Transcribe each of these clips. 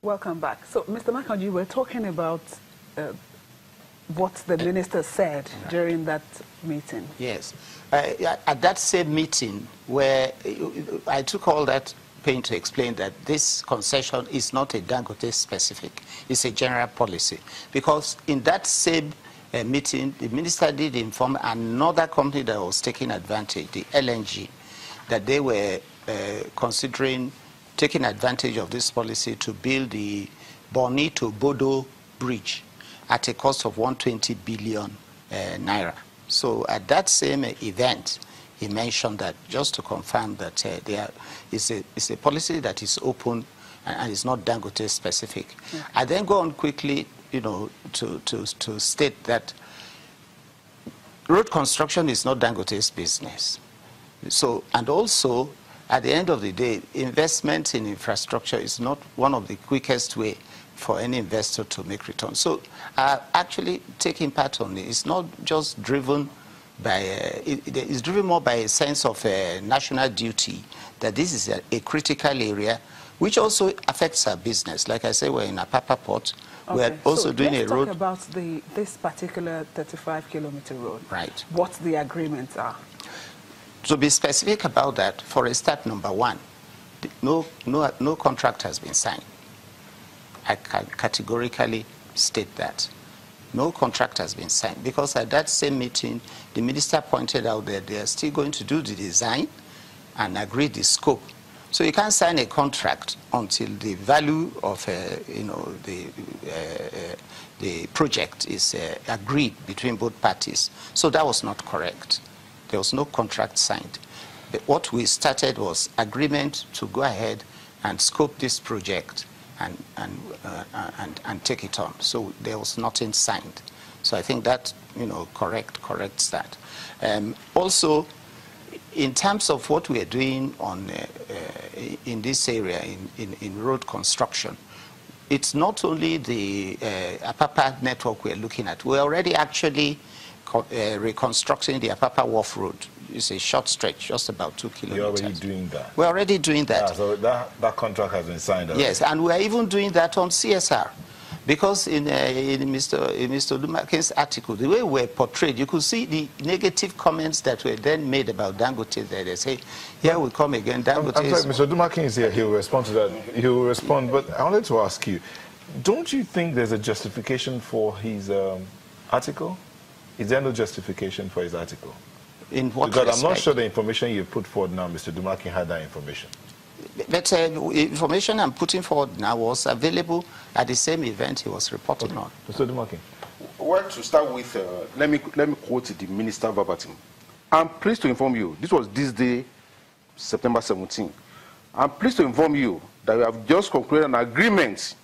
Welcome back. So, Mr. Makanji, you were talking about what the minister said during that meeting. Yes. At that same meeting where I took all that pain to explain that this concession is not a Dangote specific, it's a general policy. Because in that same meeting, the minister did inform another company that was taking advantage, the LNG, that they were considering taking advantage of this policy to build the Boni to Bodo bridge at a cost of 120 billion naira. So at that same event, he mentioned that, just to confirm that there is a policy that is open and is not Dangote specific. Yeah. I then go on quickly, to state that road construction is not Dangote's business. So, and also, at the end of the day, investment in infrastructure is not one of the quickest way for any investor to make returns. So actually taking part on it is not just driven by, it's driven more by a sense of national duty, that this is a critical area, which also affects our business. Like I say, we're in Apapa port. Okay. We're also doing a road. Let's talk about this particular 35-kilometer road. Right. What the agreements are. To be specific about that, for a start, number one, no contract has been signed. I can categorically state that. No contract has been signed, because at that same meeting, the minister pointed out that they are still going to do the design and agree the scope. So you can't sign a contract until the value of the project is agreed between both parties. So that was not correct. There was no contract signed. But what we started was agreement to go ahead and scope this project and take it on. So there was nothing signed. So I think that corrects that. Also, in terms of what we are doing on in this area in road construction, it's not only the Apapa network we're looking at. We're already actually reconstructing the Apapa Wharf Road. It's a short stretch, just about 2 kilometers. You're already doing that? We're already doing that. Yeah, so that contract has been signed already. Yes, and we're even doing that on CSR. Because in Mr. Dumakin's article, the way we're portrayed, you could see the negative comments that were then made about Dangote there. They say, here we come again, Dangote I'm sorry, Mr. Dumakin is here. He will respond to that. He will respond. But I wanted to ask you, don't you think there's a justification for his article? Is there no justification for his article? In what Because respect? I'm not sure the information you put forward now, Mr. Dumakin had that information. But information I'm putting forward now was available at the same event he was reporting on. Mr. Dumakin. Well, to start with, let me quote the minister verbatim. I'm pleased to inform you, this was this day, September 17. I'm pleased to inform you that we have just concluded an agreement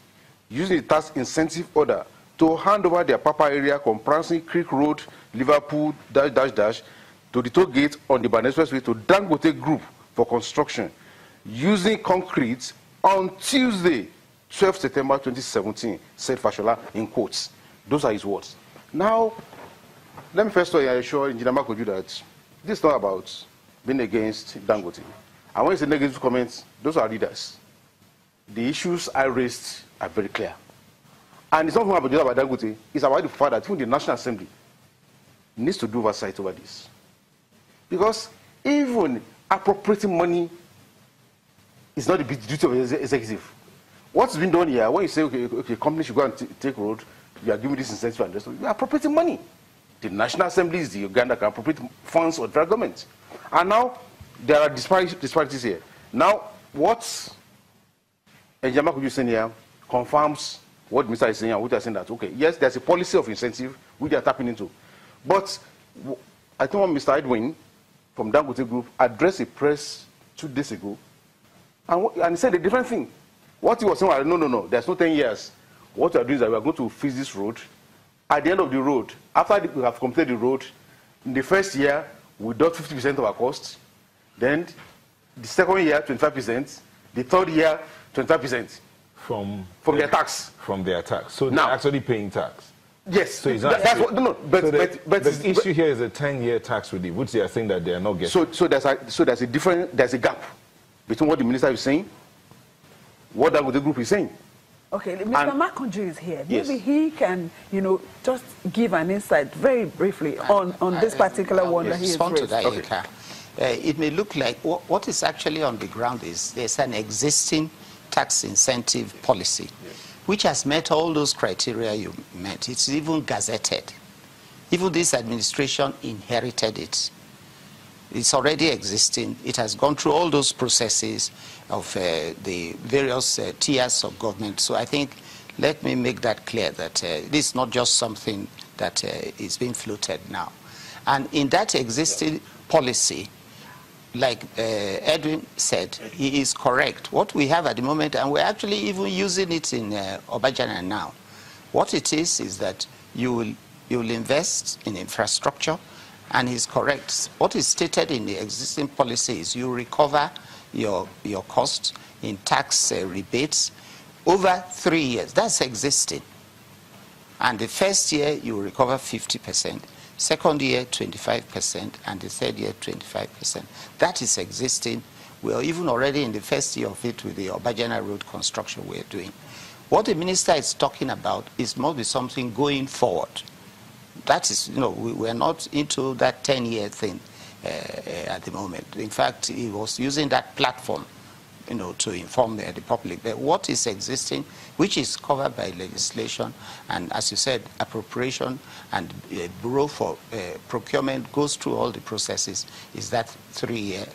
using the tax incentive order to hand over the Apapa area comprising Creek Road, Liverpool, -- to the toll gate on the Baden Expressway to Dangote Group for construction, using concrete on Tuesday, 12 September 2017, said Fashola in quotes. Those are his words. Now, let me first assure Engineer Makoju that this is not about being against Dangote. And when you say negative comments, those are leaders. The issues I raised are very clear. And it's not about Dangote, it's about the fact that even the National Assembly needs to do oversight over this. Because even appropriating money is not the duty of the executive. What's been done here, when you say, okay, company should go and take road, you are giving this incentive and the rest of it, you are appropriating money. The National Assembly is the organ that can appropriate funds of the federal government. And now, there are disparities here. Now, what Enjama Kuju is saying here confirms what the minister is saying, and what they are saying that, okay, yes, there's a policy of incentive which they are tapping into. But I think when Mr. Edwin from Dangote Group addressed a press 2 days ago, and he said a different thing. What he was saying was, no, there's no 10 years. What we are doing is that we are going to fix this road. At the end of the road, after we have completed the road, in the first year, we deduct 50% of our costs. Then, the second year, 25%. The third year, 25%. From their tax. From their tax. So they're actually paying tax. Yes. So it's not that's what, but the issue here is a 10-year tax relief, which they are saying that they are not getting. So there's a gap between what the minister is saying, what Dangote Group is saying. Okay, Mr. Makonju is here. Yes. Maybe he can, just give an insight very briefly on this particular one that he has raised. Okay. It may look like what is actually on the ground is there's an existing tax incentive policy, which has met all those criteria you met. It's even gazetted. Even this administration inherited it. It's already existing. It has gone through all those processes of the various tiers of government. So I think, let me make that clear, that this is not just something that is being floated now. And in that existing policy, like Edwin said, he is correct. What we have at the moment, and we're actually even using it in Obajana now, what it is that you will invest in infrastructure, and he's correct. What is stated in the existing policy is you recover your costs in tax rebates over 3 years. That's existing. And the first year, you recover 50%. Second year, 25%. And the third year, 25%. That is existing. We are even already in the first year of it with the Obajana Road construction we're doing. What the minister is talking about is must be something going forward. That is, we're not into that 10-year thing at the moment. In fact, he was using that platform, to inform the public. But what is existing, which is covered by legislation, and as you said, appropriation and Bureau for Procurement goes through all the processes, is that 3-year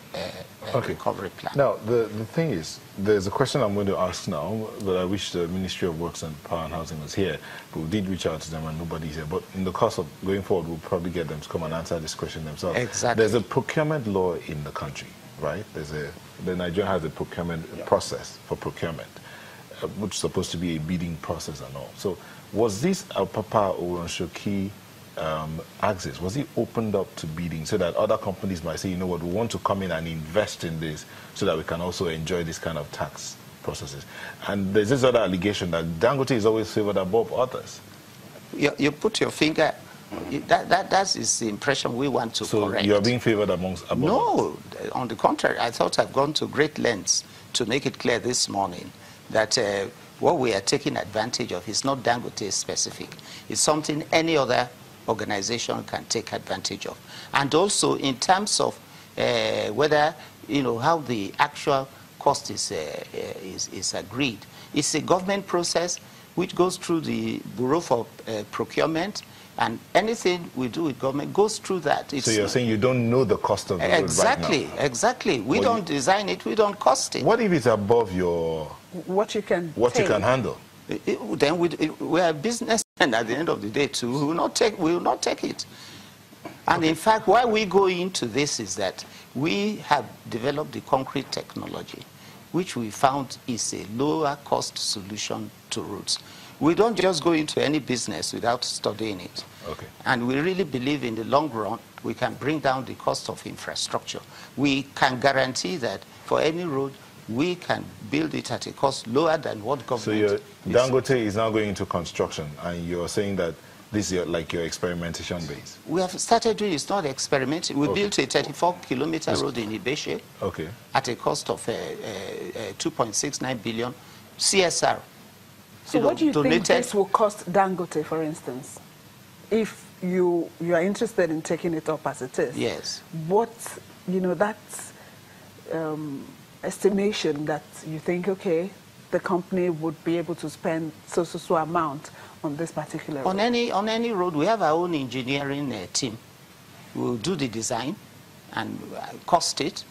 recovery plan. Now, the thing is, there's a question I'm going to ask now, but I wish the Ministry of Works and Power and Housing was here. But we did reach out to them and nobody's here. But in the course of going forward, we'll probably get them to come and answer this question themselves. Exactly. There's a procurement law in the country, right? The Nigeria has a procurement process for procurement, which is supposed to be a bidding process and all. So was this Apapa or Shoki axis, was it opened up to bidding so that other companies might say, you know what, we want to come in and invest in this so that we can also enjoy this kind of tax processes? And there's this other allegation that Dangote is always favored above others. You put your finger, that is the impression we want to correct. So you're being favored above No, on the contrary, I thought I've gone to great lengths to make it clear this morning that what we are taking advantage of is not Dangote specific. It's something any other organization can take advantage of. And also in terms of whether, how the actual cost is agreed. It's a government process which goes through the Bureau for Procurement, and anything we do with government goes through that. So you're saying you don't know the cost of the road exactly, right now? Exactly. We don't design it, we don't cost it. What if it's above your... What you can handle? Then we are businessmen at the end of the day too. We will not take it. And in fact, why we go into this is that we have developed the concrete technology, which we found is a lower cost solution to roads. We don't just go into any business without studying it. Okay. And we really believe in the long run, we can bring down the cost of infrastructure. We can guarantee that for any road, we can build it at a cost lower than what government Dangote is now going into construction, and you're saying that this is like your experimentation base? We have started doing, it's not experimenting. We built a 34-kilometer road in Ibeshe at a cost of 2.69 billion CSR. So what do you think this will cost Dangote, for instance, if you are interested in taking it up as it is? Yes. What, that estimation that you think, okay, the company would be able to spend so amount on this particular road? On any road, we have our own engineering team. We'll do the design and cost it.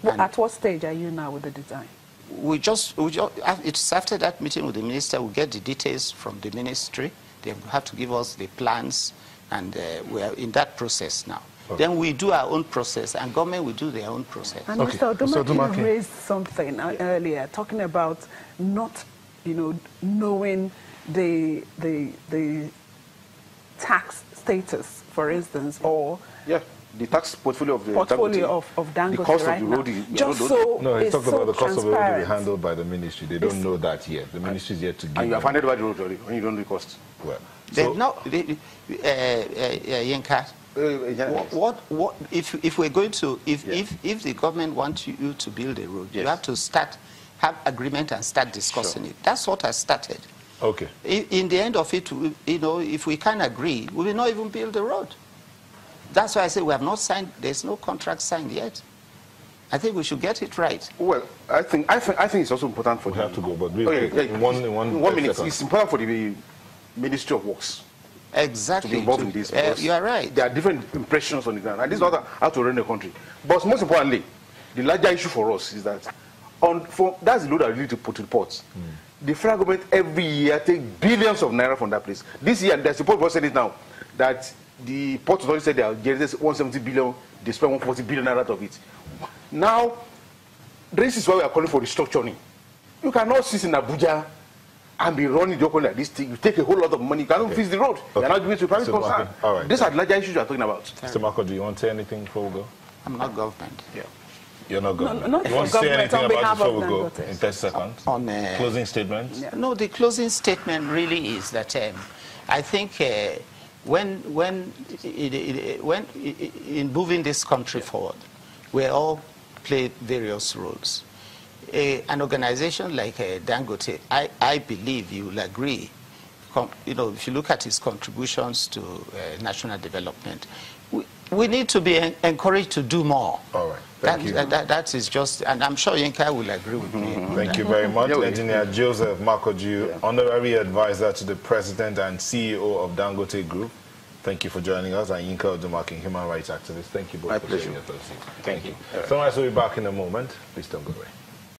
Well, at what stage are you now with the design? It's after that meeting with the minister, we'll get the details from the ministry. They have to give us the plans, and we are in that process now. Okay. Then we do our own process, and government will do their own process. And Mr. Odumake raised something earlier, talking about not, knowing the tax status, for instance, or the tax portfolio of Dangote, the cost right of the road. No, he's talking about the cost of the road to be handled by the ministry. They don't know that yet. The ministry is yet to give. And you have handed over the road already when you don't know the cost. Well, Yenka, if we're going to, if the government wants you to build a road, you have to start have agreement and start discussing it. That's what I started. Okay. In the end of it, you know, if we can't agree, we will not even build the road. That's why I say we have not signed, there's no contract signed yet. I think we should get it right. Well, I think it's also important for We have to go, but we in one minute. second. It's important for the Ministry of Works Exactly. to be involved in this. Because you are right. There are different impressions on the ground, and this is not how to run the country. But most importantly, the larger issue for us is that that's the load that we need to put in ports. The federal government every year take billions of naira from that place. This year, there's a report saying it now that the port authority said they are generating 170 billion, they spend 140 billion naira out of it. Now, this is why we are calling for restructuring. You cannot sit in Abuja and be running the open like this thing. You take a whole lot of money, you cannot fix the road. You are not giving it to private concern. All right. These are the larger issues you are talking about. Mr. Marco, do you want to say anything before we go? I'm not government. Yeah. You're not government. not you want to for say government, anything on about behalf before we of go Dangote. in 30 seconds? Closing statements? Yeah. No, the closing statement really is that I think when in moving this country forward, we all play various roles. An organization like Dangote, I believe you will agree, you know, if you look at its contributions to national development, we need to be encouraged to do more. All right. Thank you. That is just, and I'm sure Yinka will agree with me. Thank you very much. Engineer Joseph Makoju, Honorary Advisor to the President and CEO of Dangote Group. Thank you for joining us. And Yinka Odumakin, Human Rights Activist. Thank you both for sharing your thoughts. Thank you. So nice to be back in a moment. Please don't go away.